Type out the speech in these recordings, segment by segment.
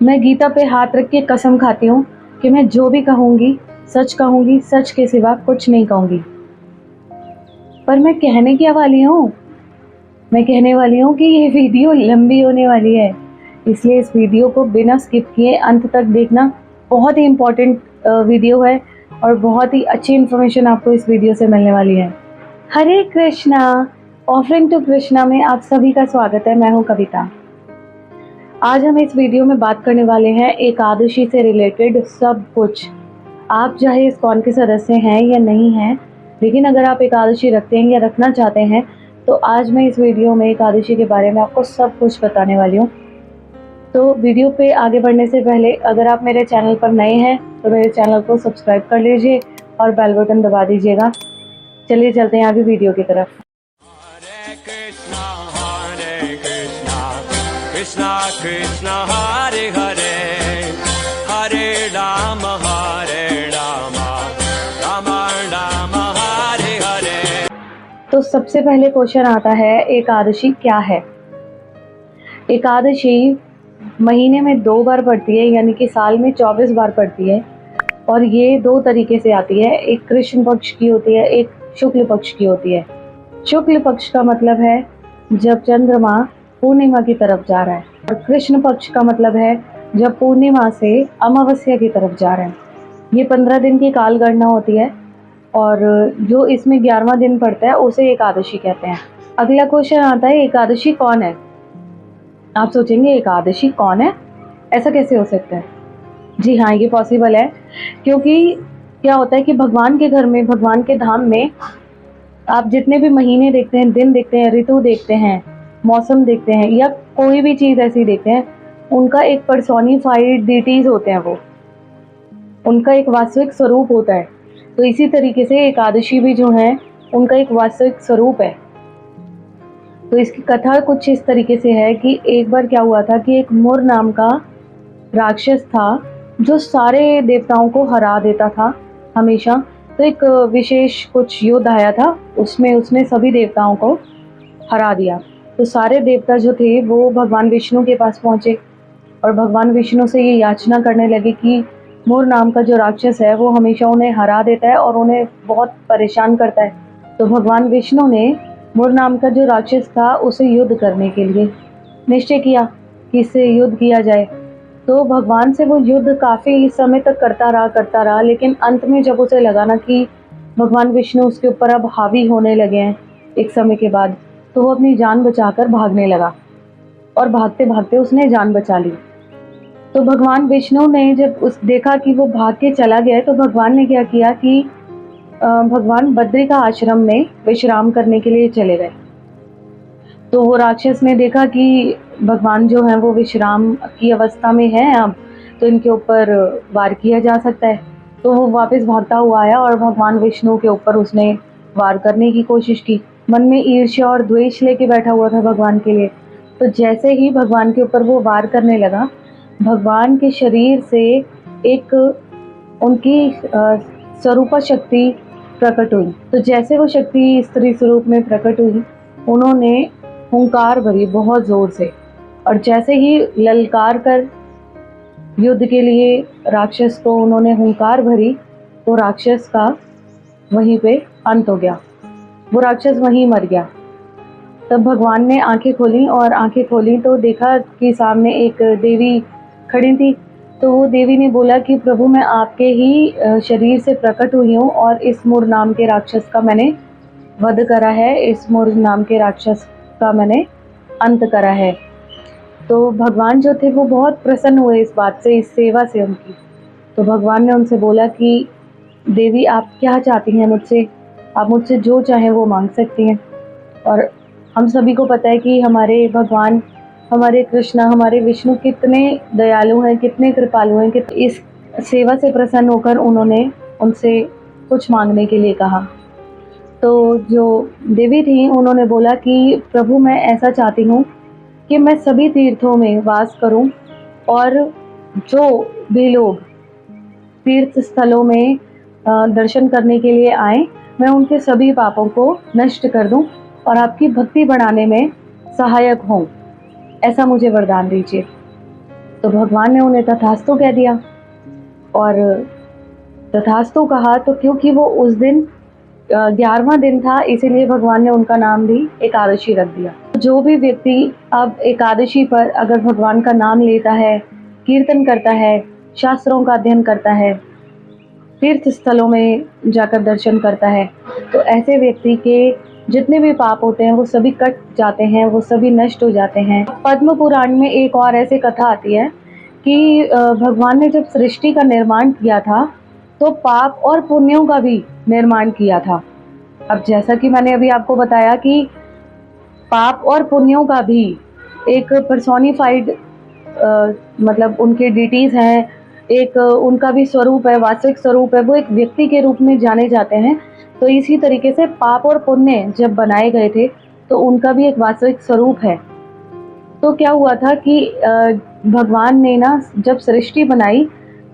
मैं गीता पे हाथ रख के कसम खाती हूँ कि मैं जो भी कहूँगी, सच के सिवा कुछ नहीं कहूँगी। पर मैं कहने क्या वाली हूँ? मैं कहने वाली हूँ कि ये वीडियो लंबी होने वाली है, इसलिए इस वीडियो को बिना स्किप किए अंत तक देखना। बहुत ही इम्पोर्टेंट वीडियो है और बहुत ही अच्छी इन्फॉर्मेशन आपको इस वीडियो से मिलने वाली है। हरे कृष्णा, ऑफरिंग टू कृष्णा में आप सभी का स्वागत है। मैं हूँ कविता। आज हम इस वीडियो में बात करने वाले हैं एकादशी से रिलेटेड सब कुछ। आप चाहे इस्कॉन के सदस्य हैं या नहीं हैं, लेकिन अगर आप एकादशी रखते हैं या रखना चाहते हैं तो आज मैं इस वीडियो में एकादशी के बारे में आपको सब कुछ बताने वाली हूँ। तो वीडियो पे आगे बढ़ने से पहले अगर आप मेरे चैनल पर नए हैं तो मेरे चैनल को सब्सक्राइब कर लीजिए और बेल बटन दबा दीजिएगा। चलिए चलते हैं अभी वीडियो की तरफ। कृष्णा कृष्णा हरे हरे, हरे राम राम राम हरे हरे। तो सबसे पहले क्वेश्चन आता है, एकादशी क्या है? एकादशी महीने में 2 बार पड़ती है, यानी कि साल में 24 बार पड़ती है और ये 2 तरीके से आती है। एक कृष्ण पक्ष की होती है, एक शुक्ल पक्ष की होती है। शुक्ल पक्ष का मतलब है जब चंद्रमा पूर्णिमा की तरफ जा रहा है और कृष्ण पक्ष का मतलब है जब पूर्णिमा से अमावस्या की तरफ जा रहा है। ये 15 दिन की काल गणना होती है और जो इसमें 11वां दिन पड़ता है उसे एकादशी कहते हैं। अगला क्वेश्चन आता है, एकादशी कौन है? आप सोचेंगे एकादशी कौन है, ऐसा कैसे हो सकता है? जी हाँ, ये पॉसिबल है, क्योंकि क्या होता है कि भगवान के घर में, भगवान के धाम में आप जितने भी महीने देखते हैं, दिन देखते हैं, ऋतु देखते हैं, मौसम देखते हैं या कोई भी चीज़ ऐसी देखते हैं, उनका एक पर्सोनिफाइड डिटीज होते हैं, वो उनका एक वास्तविक स्वरूप होता है। तो इसी तरीके से एकादशी भी जो है उनका एक वास्तविक स्वरूप है। तो इसकी कथा कुछ इस तरीके से है कि एक बार क्या हुआ था कि एक मुर नाम का राक्षस था जो सारे देवताओं को हरा देता था हमेशा। तो एक विशेष कुछ युद्ध आया था, उसमें उसने सभी देवताओं को हरा दिया। तो सारे देवता जो थे वो भगवान विष्णु के पास पहुंचे और भगवान विष्णु से ये याचना करने लगे कि मुर नाम का जो राक्षस है वो हमेशा उन्हें हरा देता है और उन्हें बहुत परेशान करता है। तो भगवान विष्णु ने मुर नाम का जो राक्षस था उसे युद्ध करने के लिए निश्चय किया कि इससे युद्ध किया जाए। तो भगवान से वो युद्ध काफ़ी समय तक करता रहा, लेकिन अंत में जब उसे लगा ना कि भगवान विष्णु उसके ऊपर अब हावी होने लगे हैं एक समय के बाद, तो वो अपनी जान बचाकर भागने लगा और भागते भागते उसने जान बचा ली। तो भगवान विष्णु ने जब देखा कि वो भाग के चला गया है, तो भगवान ने क्या किया कि भगवान बद्रिका आश्रम में विश्राम करने के लिए चले गए। तो वो राक्षस ने देखा कि भगवान जो हैं वो विश्राम की अवस्था में हैं अब, तो इनके ऊपर वार किया जा सकता है। तो वो वापस भागता हुआ आया और भगवान विष्णु के ऊपर उसने वार करने की कोशिश की। मन में ईर्ष्या और द्वेष लेके बैठा हुआ था भगवान के लिए। तो जैसे ही भगवान के ऊपर वो वार करने लगा, भगवान के शरीर से एक उनकी स्वरूपा शक्ति प्रकट हुई। तो जैसे वो शक्ति स्त्री स्वरूप में प्रकट हुई, उन्होंने हुंकार भरी बहुत जोर से, और जैसे ही ललकार कर युद्ध के लिए राक्षस को उन्होंने हुंकार भरी, तो राक्षस का वहीं पे अंत हो गया, वो राक्षस वहीं मर गया। तब भगवान ने आंखें खोली और आंखें खोली तो देखा कि सामने एक देवी खड़ी थी। तो वो देवी ने बोला कि प्रभु, मैं आपके ही शरीर से प्रकट हुई हूँ और इस मुर नाम के राक्षस का मैंने वध करा है, इस मुर नाम के राक्षस का मैंने अंत करा है। तो भगवान जो थे वो बहुत प्रसन्न हुए इस बात से, इस सेवा से उनकी। तो भगवान ने उनसे बोला कि देवी, आप क्या चाहती हैं मुझसे? आप मुझसे जो चाहे वो मांग सकती हैं। और हम सभी को पता है कि हमारे भगवान, हमारे कृष्णा, हमारे विष्णु कितने दयालु हैं, कितने कृपालु हैं, कि इस सेवा से प्रसन्न होकर उन्होंने उनसे कुछ मांगने के लिए कहा। तो जो देवी थी उन्होंने बोला कि प्रभु, मैं ऐसा चाहती हूँ कि मैं सभी तीर्थों में वास करूँ और जो भी लोग तीर्थ स्थलों में दर्शन करने के लिए आए, मैं उनके सभी पापों को नष्ट कर दूं और आपकी भक्ति बढ़ाने में सहायक हूँ, ऐसा मुझे वरदान दीजिए। तो भगवान ने उन्हें तथास्तु कह दिया। और तथास्तु कहा तो क्योंकि वो उस दिन 11वां दिन था, इसीलिए भगवान ने उनका नाम भी एकादशी रख दिया। जो भी व्यक्ति अब एकादशी पर अगर भगवान का नाम लेता है, कीर्तन करता है, शास्त्रों का अध्ययन करता है, तीर्थ स्थलों में जाकर दर्शन करता है, तो ऐसे व्यक्ति के जितने भी पाप होते हैं वो सभी कट जाते हैं, वो सभी नष्ट हो जाते हैं। पद्म पुराण में एक और ऐसी कथा आती है कि भगवान ने जब सृष्टि का निर्माण किया था तो पाप और पुण्यों का भी निर्माण किया था। अब जैसा कि मैंने अभी आपको बताया कि पाप और पुण्यों का भी एक पर्सोनिफाइड मतलब उनके डिटीज हैं, एक उनका भी स्वरूप है, वास्तविक स्वरूप है, वो एक व्यक्ति के रूप में जाने जाते हैं। तो इसी तरीके से पाप और पुण्य जब बनाए गए थे तो उनका भी एक वास्तविक स्वरूप है। तो क्या हुआ था कि भगवान ने ना जब सृष्टि बनाई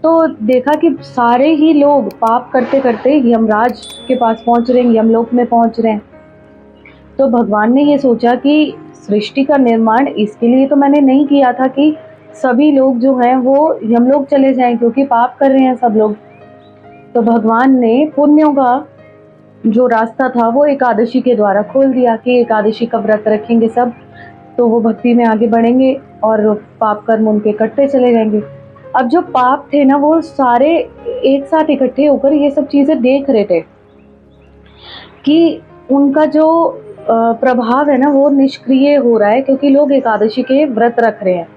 तो देखा कि सारे ही लोग पाप करते करते यमराज के पास पहुंच रहे हैं, यमलोक में पहुंच रहे हैं। तो भगवान ने ये सोचा कि सृष्टि का निर्माण इसके लिए तो मैंने नहीं किया था कि सभी लोग जो हैं वो यमलोक चले जाएं, क्योंकि पाप कर रहे हैं सब लोग। तो भगवान ने पुण्यों का जो रास्ता था वो एकादशी के द्वारा खोल दिया कि एकादशी का व्रत रखेंगे सब, तो वो भक्ति में आगे बढ़ेंगे और पाप कर्म उनके कटते चले जाएंगे। अब जो पाप थे ना वो सारे एक साथ इकट्ठे होकर ये सब चीजें देख रहे थे कि उनका जो प्रभाव है ना वो निष्क्रिय हो रहा है, क्योंकि लोग एकादशी के व्रत रख रहे हैं।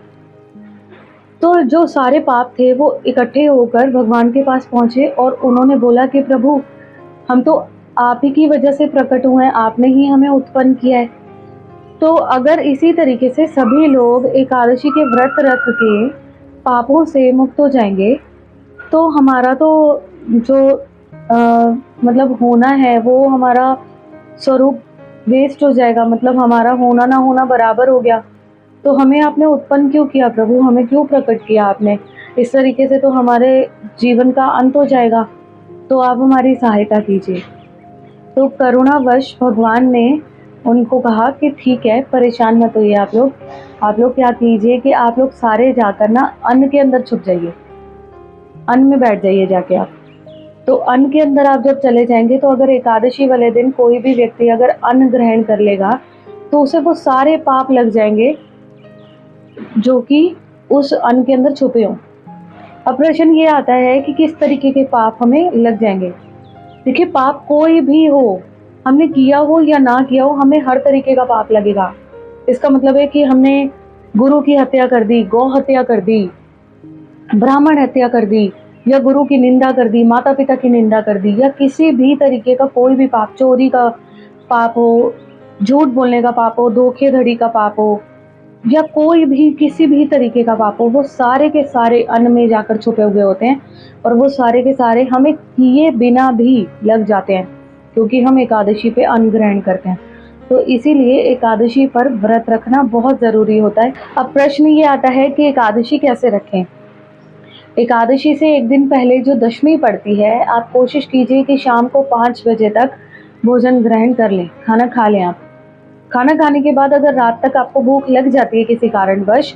तो जो सारे पाप थे वो इकट्ठे होकर भगवान के पास पहुंचे और उन्होंने बोला कि प्रभु, हम तो आप ही की वजह से प्रकट हुए हैं, आपने ही हमें उत्पन्न किया है। तो अगर इसी तरीके से सभी लोग एकादशी के व्रत रख के पापों से मुक्त हो जाएंगे तो हमारा तो जो मतलब होना है वो हमारा स्वरूप वेस्ट हो जाएगा, मतलब हमारा होना ना होना बराबर हो गया। तो हमें आपने उत्पन्न क्यों किया प्रभु, हमें क्यों प्रकट किया आपने? इस तरीके से तो हमारे जीवन का अंत हो जाएगा, तो आप हमारी सहायता कीजिए। तो करुणावश भगवान ने उनको कहा कि ठीक है, परेशान मत होइए आप लोग क्या कीजिए कि आप लोग सारे जाकर ना अन्न के अंदर छुप जाइए, अन्न में बैठ जाइए जाके आप। तो अन्न के अंदर आप जब चले जाएंगे तो अगर एकादशी वाले दिन कोई भी व्यक्ति अगर अन्न ग्रहण कर लेगा तो उसे वो सारे पाप लग जाएंगे जो कि उस अन्न के अंदर छुपे हों। अब प्रश्न ये आता है कि किस तरीके के पाप हमें लग जाएंगे। देखिए, पाप कोई भी हो, हमने किया हो या ना किया हो, हमें हर तरीके का पाप लगेगा। इसका मतलब है कि हमने गुरु की हत्या कर दी, गौ हत्या कर दी, ब्राह्मण हत्या कर दी, या गुरु की निंदा कर दी, माता पिता की निंदा कर दी, या किसी भी तरीके का कोई भी पाप, चोरी का पाप हो, झूठ बोलने का पाप हो, धोखेधड़ी का पाप हो, या कोई भी किसी भी तरीके का पाप हो, वो सारे के सारे अन्न में जाकर छुपे हुए होते हैं और वो सारे के सारे हमें किए बिना भी लग जाते हैं, क्योंकि हम एकादशी पे अन्न ग्रहण करते हैं। तो इसीलिए एकादशी पर व्रत रखना बहुत ज़रूरी होता है। अब प्रश्न ये आता है कि एकादशी कैसे रखें। एकादशी से एक दिन पहले जो दशमी पड़ती है, आप कोशिश कीजिए कि शाम को 5 बजे तक भोजन ग्रहण कर लें, खाना खा लें आप। खाना खाने के बाद अगर रात तक आपको भूख लग जाती है किसी कारणवश,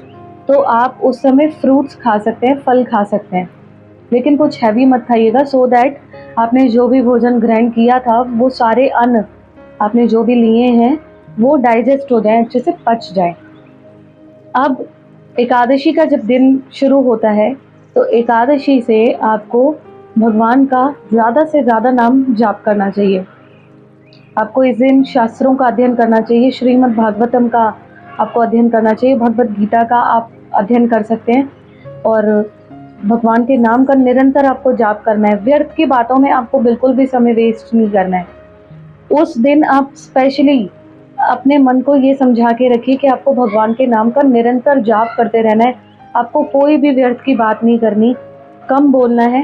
तो आप उस समय फ्रूट्स खा सकते हैं, फल खा सकते हैं, लेकिन कुछ हैवी मत खाइएगा, सो दैट आपने जो भी भोजन ग्रहण किया था वो सारे अन्न आपने जो भी लिए हैं वो डाइजेस्ट हो जाएं, अच्छे से पच जाएं। अब एकादशी का जब दिन शुरू होता है तो एकादशी से आपको भगवान का ज़्यादा से ज़्यादा नाम जाप करना चाहिए। आपको इस दिन शास्त्रों का अध्ययन करना चाहिए, श्रीमद् भागवतम का आपको अध्ययन करना चाहिए, भगवत गीता का आप अध्ययन कर सकते हैं और भगवान के नाम का निरंतर आपको जाप करना है। व्यर्थ की बातों में आपको बिल्कुल भी समय वेस्ट नहीं करना है। उस दिन आप स्पेशली अपने मन को ये समझा के रखिए कि आपको भगवान के नाम का निरंतर जाप करते रहना है। आपको कोई भी व्यर्थ की बात नहीं करनी, कम बोलना है,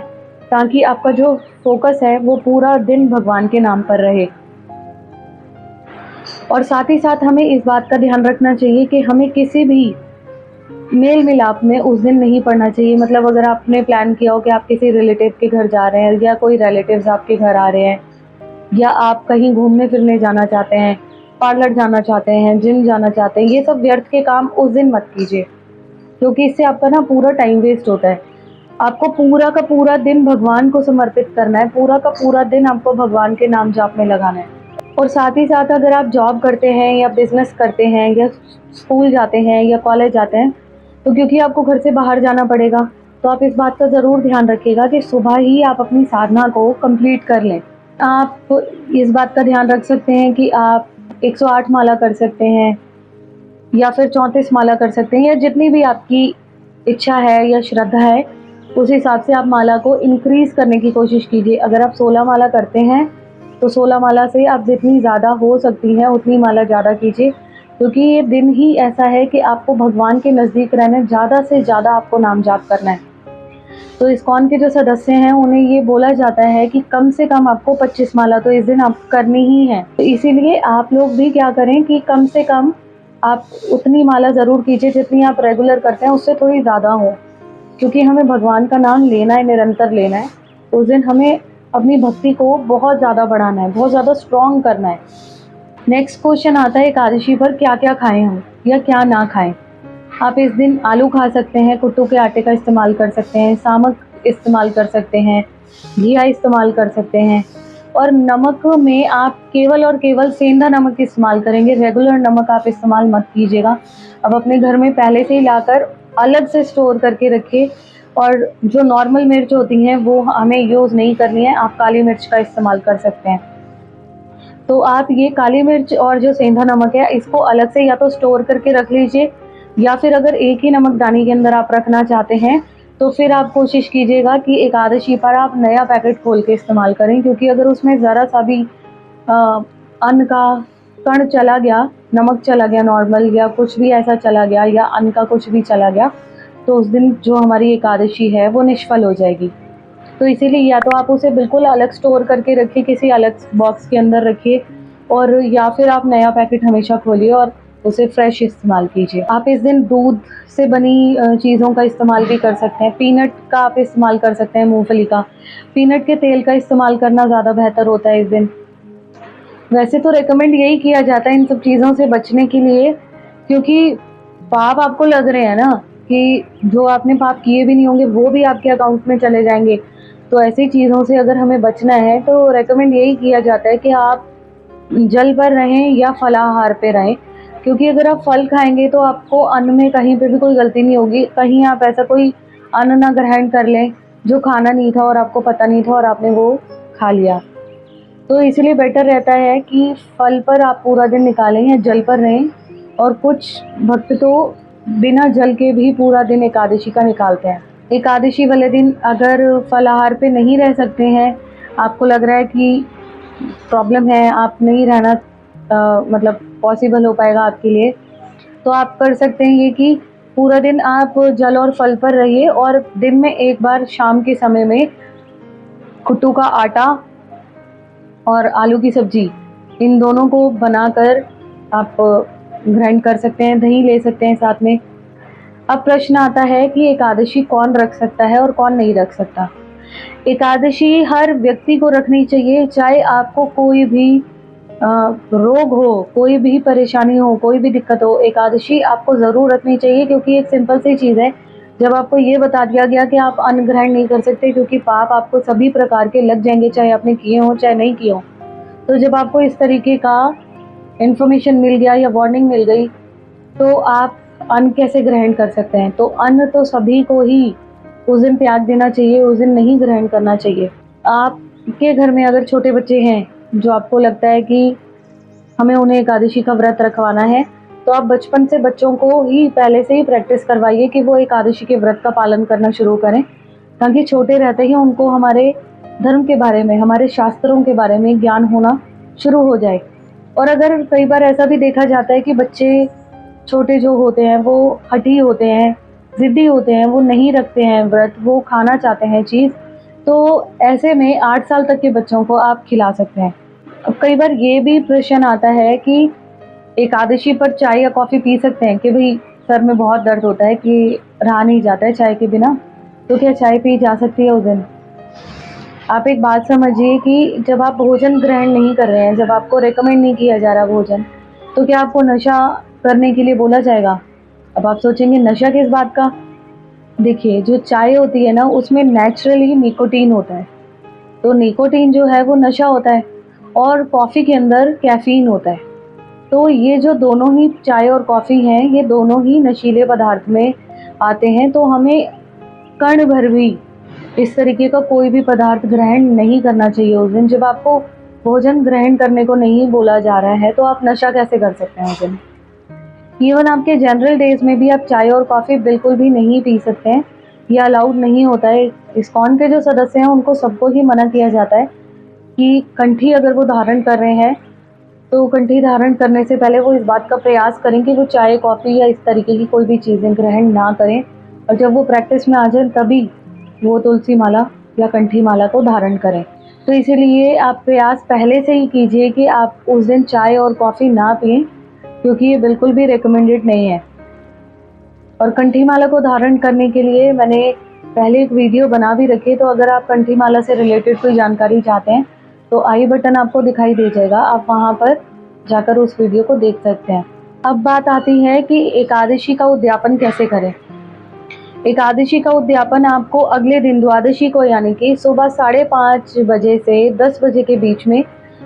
ताकि आपका जो फोकस है वो पूरा दिन भगवान के नाम पर रहे। और साथ ही साथ हमें इस बात का ध्यान रखना चाहिए कि हमें किसी भी मेल मिलाप में उस दिन नहीं पड़ना चाहिए। मतलब अगर आपने प्लान किया हो कि आप किसी रिलेटिव के घर जा रहे हैं, या कोई रिलेटिव्स आपके घर आ रहे हैं, या आप कहीं घूमने फिरने जाना चाहते हैं, पार्लर जाना चाहते हैं, जिम जाना चाहते हैं, ये सब व्यर्थ के काम उस दिन मत कीजिए। क्योंकि इससे आपका ना पूरा टाइम वेस्ट होता है। आपको पूरा का पूरा दिन भगवान को समर्पित करना है, पूरा का पूरा दिन आपको भगवान के नाम जाप में लगाना है। और साथ ही साथ अगर आप जॉब करते हैं या बिजनेस करते हैं या स्कूल जाते हैं या कॉलेज जाते हैं, तो क्योंकि आपको घर से बाहर जाना पड़ेगा, तो आप इस बात का ज़रूर ध्यान रखिएगा कि सुबह ही आप अपनी साधना को कंप्लीट कर लें। आप इस बात का ध्यान रख सकते हैं कि आप 108 माला कर सकते हैं या फिर 34 माला कर सकते हैं, या जितनी भी आपकी इच्छा है या श्रद्धा है उस हिसाब से आप माला को इंक्रीज़ करने की कोशिश कीजिए। अगर आप 16 माला करते हैं तो 16 माला से आप जितनी ज़्यादा हो सकती हैं उतनी माला ज़्यादा कीजिए, क्योंकि ये दिन ही ऐसा है कि आपको भगवान के नज़दीक रहना, ज़्यादा से ज़्यादा आपको नाम जाप करना है। तो इस्कॉन के जो सदस्य हैं उन्हें ये बोला जाता है कि कम से कम आपको 25 माला तो इस दिन आप करनी ही है। तो इसीलिए आप लोग भी क्या करें कि कम से कम आप उतनी माला ज़रूर कीजिए जितनी आप रेगुलर करते हैं, उससे थोड़ी ज़्यादा हो, क्योंकि हमें भगवान का नाम लेना है, निरंतर लेना है। उस दिन हमें अपनी भक्ति को बहुत ज़्यादा बढ़ाना है, बहुत ज़्यादा स्ट्रॉन्ग करना है। नेक्स्ट क्वेश्चन आता है एकादशी पर क्या क्या खाएं हम या क्या ना खाएं। आप इस दिन आलू खा सकते हैं, कुट्टू के आटे का इस्तेमाल कर सकते हैं, सामक इस्तेमाल कर सकते हैं, घिया इस्तेमाल कर सकते हैं, और नमक में आप केवल और केवल सेंधा नमक इस्तेमाल करेंगे, रेगुलर नमक आप इस्तेमाल मत कीजिएगा। अब अपने घर में पहले से ही लाकर अलग से स्टोर करके रखिए, और जो नॉर्मल मिर्च होती हैं वो हमें यूज़ नहीं करनी है, आप काली मिर्च का इस्तेमाल कर सकते हैं। तो आप ये काली मिर्च और जो सेंधा नमक है इसको अलग से या तो स्टोर करके रख लीजिए, या फिर अगर एक ही नमकदानी के अंदर आप रखना चाहते हैं तो फिर आप कोशिश कीजिएगा कि एकादशी पर आप नया पैकेट खोल के इस्तेमाल करें, क्योंकि अगर उसमें ज़रा सा भी अन्न का कण चला गया, नमक चला गया नॉर्मल, या कुछ भी ऐसा चला गया, या अन्न का कुछ भी चला गया, तो उस दिन जो हमारी एकादशी है वो निष्फल हो जाएगी। तो इसीलिए या तो आप उसे बिल्कुल अलग स्टोर करके रखिए, किसी अलग बॉक्स के अंदर रखिए, और या फिर आप नया पैकेट हमेशा खोलिए और उसे फ्रेश इस्तेमाल कीजिए। आप इस दिन दूध से बनी चीज़ों का इस्तेमाल भी कर सकते हैं, पीनट का आप इस्तेमाल कर सकते हैं, मूंगफली का, पीनट के तेल का इस्तेमाल करना ज़्यादा बेहतर होता है इस दिन। वैसे तो रेकमेंड यही किया जाता है इन सब चीज़ों से बचने के लिए, क्योंकि पाप आपको लग रहे हैं ना, कि जो आपने पाप किए भी नहीं होंगे वो भी आपके अकाउंट में चले जाएंगे। तो ऐसी चीज़ों से अगर हमें बचना है तो रेकमेंड यही किया जाता है कि आप जल पर रहें या फलाहार पे रहें, क्योंकि अगर आप फल खाएंगे तो आपको अन्न में कहीं पे भी कोई गलती नहीं होगी, कहीं आप ऐसा कोई अन्न ना ग्रहण कर लें जो खाना नहीं था और आपको पता नहीं था और आपने वो खा लिया। तो इसलिए बेटर रहता है कि फल पर आप पूरा दिन निकालें या जल पर रहें, और कुछ भक्त तो बिना जल के भी पूरा दिन एकादशी का निकालते हैं। एकादशी वाले दिन अगर फलाहार पे नहीं रह सकते हैं, आपको लग रहा है कि प्रॉब्लम है, आप नहीं रहना मतलब पॉसिबल हो पाएगा आपके लिए, तो आप कर सकते हैं ये कि पूरा दिन आप जल और फल पर रहिए, और दिन में एक बार शाम के समय में कुट्टू का आटा और आलू की सब्जी, इन दोनों को बनाकर आप ग्राइंड कर सकते हैं, दही ले सकते हैं साथ में। अब प्रश्न आता है कि एकादशी कौन रख सकता है और कौन नहीं रख सकता। एकादशी हर व्यक्ति को रखनी चाहिए, चाहे आपको कोई भी रोग हो, कोई भी परेशानी हो, कोई भी दिक्कत हो, एकादशी आपको ज़रूर रखनी चाहिए, क्योंकि एक सिंपल सी चीज़ है। जब आपको ये बता दिया गया कि आप अन्न ग्रहण नहीं कर सकते क्योंकि पाप आपको सभी प्रकार के लग जाएंगे, चाहे आपने किए हों चाहे नहीं किए हों, तो जब आपको इस तरीके का इन्फॉर्मेशन मिल गया या वार्निंग मिल गई, तो आप अन्न कैसे ग्रहण कर सकते हैं। तो अन्न तो सभी को ही उस दिन त्याग देना चाहिए, उस दिन नहीं ग्रहण करना चाहिए। आपके घर में अगर छोटे बच्चे हैं जो आपको लगता है कि हमें उन्हें एकादशी का व्रत रखवाना है, तो आप बचपन से बच्चों को ही पहले से ही प्रैक्टिस करवाइए कि वो एकादशी के व्रत का पालन करना शुरू करें, ताकि छोटे रहते ही उनको हमारे धर्म के बारे में, हमारे शास्त्रों के बारे में ज्ञान होना शुरू हो जाए। और अगर कई बार ऐसा भी देखा जाता है कि बच्चे छोटे जो होते हैं वो हठी होते हैं, ज़िद्दी होते हैं, वो नहीं रखते हैं व्रत, वो खाना चाहते हैं चीज़, तो ऐसे में 8 साल तक के बच्चों को आप खिला सकते हैं। अब कई बार ये भी प्रश्न आता है कि एकादशी पर चाय या कॉफ़ी पी सकते हैं, कि भाई सर में बहुत दर्द होता है कि रहा नहीं जाता है चाय के बिना, तो क्या चाय पी जा सकती है उस दिन। आप एक बात समझिए कि जब आप भोजन ग्रहण नहीं कर रहे हैं, जब आपको रेकमेंड नहीं किया जा रहा भोजन, तो क्या आपको नशा करने के लिए बोला जाएगा? अब आप सोचेंगे नशा किस बात का? देखिए, जो चाय होती है ना, उसमें नेचुरली निकोटीन होता है। तो निकोटीन जो है वो नशा होता है, और कॉफ़ी के अंदर कैफ़ीन होता है। तो ये जो दोनों ही चाय और कॉफ़ी हैं, ये दोनों ही नशीले पदार्थ में आते हैं। तो हमें कण भर भी इस तरीके का कोई भी पदार्थ ग्रहण नहीं करना चाहिए उस दिन। जब आपको भोजन ग्रहण करने को नहीं बोला जा रहा है, तो आप नशा कैसे कर सकते हैं उस दिन? इवन आपके जनरल डेज़ में भी आप चाय और कॉफ़ी बिल्कुल भी नहीं पी सकते हैं, ये अलाउड नहीं होता है। इस्कॉन के जो सदस्य हैं, उनको सबको ही मना किया जाता है कि कंठी अगर वो धारण कर रहे हैं, तो कंठी धारण करने से पहले वो इस बात का प्रयास करें कि वो चाय, कॉफ़ी या इस तरीके की कोई भी चीज़ें ग्रहण ना करें, और जब वो प्रैक्टिस में आ जाएँ तभी वो तुलसी माला या कंठी माला को धारण करें। तो इसीलिए आप प्रयास पहले से ही कीजिए कि आप उस दिन चाय और कॉफ़ी ना पिएँ, क्योंकि ये बिल्कुल भी रिकमेंडेड नहीं है। और कंठी माला को धारण करने के लिए मैंने पहले एक वीडियो बना भी रखी है, तो अगर आप कंठी माला से रिलेटेड कोई जानकारी चाहते हैं, तो आई बटन आपको दिखाई दे जाएगा, आप वहाँ पर जाकर उस वीडियो को देख सकते हैं। अब बात आती है कि एकादशी का उद्यापन कैसे करें। एकादशी का उद्यापन आपको अगले दिन द्वादशी को, यानी कि सुबह 5:30 बजे से 10 बजे के बीच में,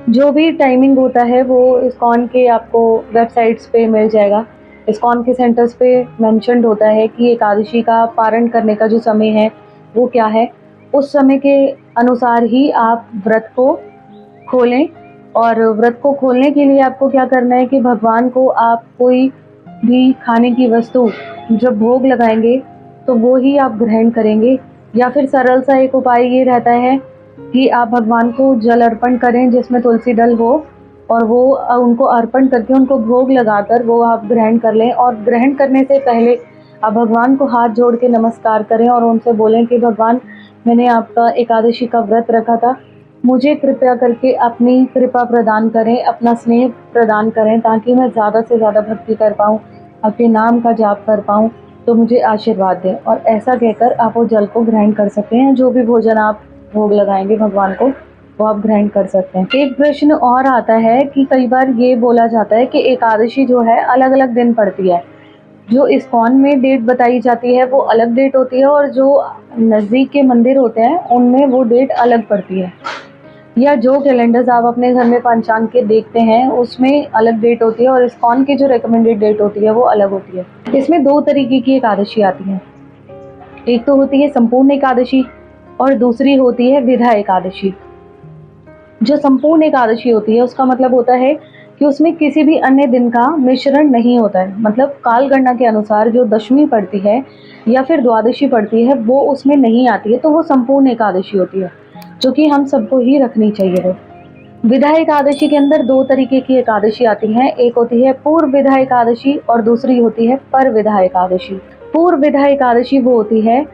जो भी टाइमिंग होता है वो इस्कॉन के आपको वेबसाइट्स पे मिल जाएगा। इस्कॉन के सेंटर्स पे मेंशन्ड होता है कि एकादशी का पारण करने का जो समय है वो क्या है। उस समय के अनुसार ही आप व्रत को खोलें, और व्रत को खोलने के लिए आपको क्या करना है कि भगवान को आप कोई भी खाने की वस्तु जब भोग लगाएंगे तो वो ही आप ग्रहण करेंगे। या फिर सरल सा एक उपाय ये रहता है कि आप भगवान को जल अर्पण करें जिसमें तुलसी दल हो, और वो उनको अर्पण करके उनको भोग लगाकर वो आप ग्रहण कर लें। और ग्रहण करने से पहले आप भगवान को हाथ जोड़ के नमस्कार करें और उनसे बोलें कि भगवान, मैंने आपका एकादशी का व्रत रखा था, मुझे कृपया करके अपनी कृपा प्रदान करें, अपना स्नेह प्रदान करें, ताकि मैं ज़्यादा से ज़्यादा भक्ति कर पाऊँ, आपके नाम का जाप कर पाऊँ, तो मुझे आशीर्वाद दें। और ऐसा कहकर आप वो जल को ग्रहण कर सकते हैं। जो भी भोजन आप भोग लगाएंगे भगवान को, वो आप ग्रहण कर सकते हैं। एक प्रश्न और आता है कि कई बार ये बोला जाता है कि एकादशी जो है अलग अलग दिन पड़ती है। जो इस्कॉन में डेट बताई जाती है वो अलग डेट होती है, और जो नज़दीक के मंदिर होते हैं उनमें वो डेट अलग पड़ती है। या जो कैलेंडर्स आप अपने घर में पंचांग के देखते हैं उसमें अलग डेट होती है, और इस्कॉन की जो रिकमेंडेड डेट होती है वो अलग होती है। इसमें दो तरीके की एकादशी आती है। एक तो होती है संपूर्ण एकादशी, और दूसरी होती है विधा एकादशी। जो संपूर्ण एकादशी होती है उसका मतलब होता है कि उसमें किसी भी अन्य दिन का मिश्रण नहीं होता है। मतलब काल गणना के अनुसार जो दशमी पड़ती है या फिर द्वादशी पड़ती है वो उसमें नहीं आती है, तो वो संपूर्ण एकादशी होती है, जो कि हम सबको ही रखनी चाहिए। वो विधा एकादशी के अंदर दो तरीके की एकादशी आती हैं। एक होती है पूर्व विधा एकादशी और दूसरी होती है पर विधा एकादशी। पूर्व विधा एकादशी वो होती है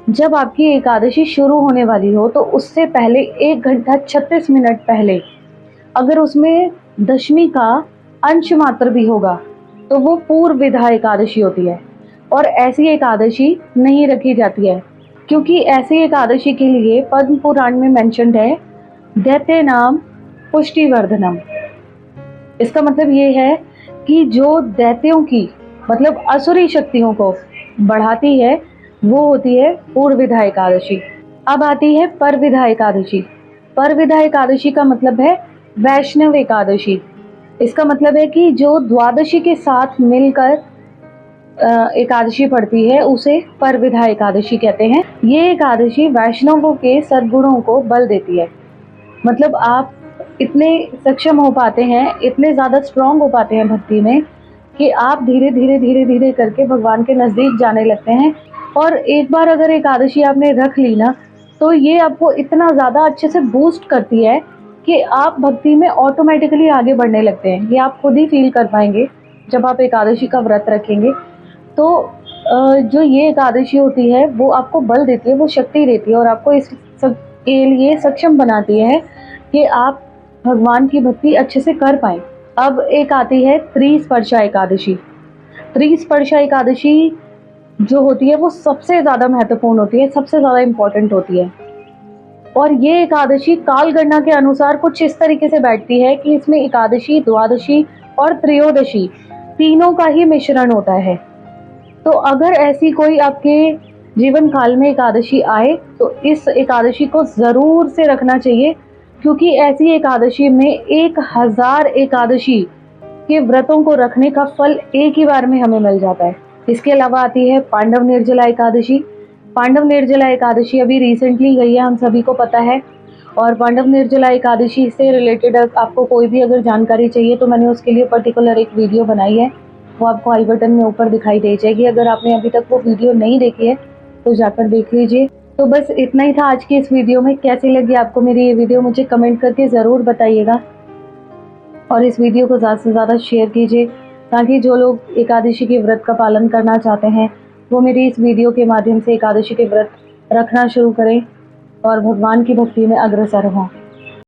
जब आपकी एकादशी शुरू होने वाली हो, तो उससे पहले 1 घंटा 36 मिनट पहले अगर उसमें दशमी का अंश मात्र भी होगा तो वो पूर्व विधा एकादशी होती है। और ऐसी एकादशी नहीं रखी जाती है, क्योंकि ऐसी एकादशी के लिए पद्म पुराण में मेंशन्ड है दैत्य नाम पुष्टिवर्धनम। इसका मतलब ये है कि जो दैत्यों की, मतलब असुरी शक्तियों को बढ़ाती है, वो होती है पूर्व विधा एकादशी। अब आती है पर विधा एकादशी। पर विधा एकादशी का मतलब है वैष्णव एकादशी। इसका मतलब है कि जो द्वादशी के साथ मिलकर एकादशी पड़ती है उसे पर विधा एकादशी कहते हैं। ये एकादशी वैष्णवों के सद्गुणों को बल देती है। मतलब आप इतने सक्षम हो पाते हैं, इतने ज़्यादा स्ट्रांग हो पाते हैं भक्ति में, कि आप धीरे धीरे धीरे धीरे करके भगवान के नज़दीक जाने लगते हैं। और एक बार अगर एकादशी आपने रख ली ना, तो ये आपको इतना ज़्यादा अच्छे से बूस्ट करती है कि आप भक्ति में ऑटोमेटिकली आगे बढ़ने लगते हैं। ये आप खुद ही फील कर पाएंगे जब आप एकादशी का व्रत रखेंगे। तो जो ये एकादशी होती है वो आपको बल देती है, वो शक्ति देती है, और आपको इस सब के लिए सक्षम बनाती है कि आप भगवान की भक्ति अच्छे से कर पाएँ। अब एक आती है त्रिस्पर्शा एकादशी। त्रिस्पर्शा एकादशी जो होती है वो सबसे ज़्यादा महत्वपूर्ण होती है, सबसे ज़्यादा इम्पोर्टेंट होती है। और ये एकादशी काल गणना के अनुसार कुछ इस तरीके से बैठती है कि इसमें एकादशी, द्वादशी और त्रयोदशी तीनों का ही मिश्रण होता है। तो अगर ऐसी कोई आपके जीवन काल में एकादशी आए तो इस एकादशी को ज़रूर से रखना चाहिए, क्योंकि ऐसी एकादशी में 1000 एकादशी के व्रतों को रखने का फल एक ही बार में हमें मिल जाता है। इसके अलावा आती है पांडव निर्जला एकादशी। पांडव निर्जला एकादशी अभी रिसेंटली गई है, हम सभी को पता है। और पांडव निर्जला एकादशी से रिलेटेड आपको कोई भी अगर जानकारी चाहिए तो मैंने उसके लिए पर्टिकुलर एक वीडियो बनाई है, वो आपको आई बटन में ऊपर दिखाई दे जाएगी। अगर आपने अभी तक वो वीडियो नहीं देखी है तो जाकर देख लीजिए। तो बस इतना ही था आज की इस वीडियो में। कैसी लगी आपको मेरी ये वीडियो मुझे कमेंट करके ज़रूर बताइएगा, और इस वीडियो को ज़्यादा से ज़्यादा शेयर कीजिए ताकि जो लोग एकादशी के व्रत का पालन करना चाहते हैं वो मेरी इस वीडियो के माध्यम से एकादशी के व्रत रखना शुरू करें और भगवान की भक्ति में अग्रसर हों।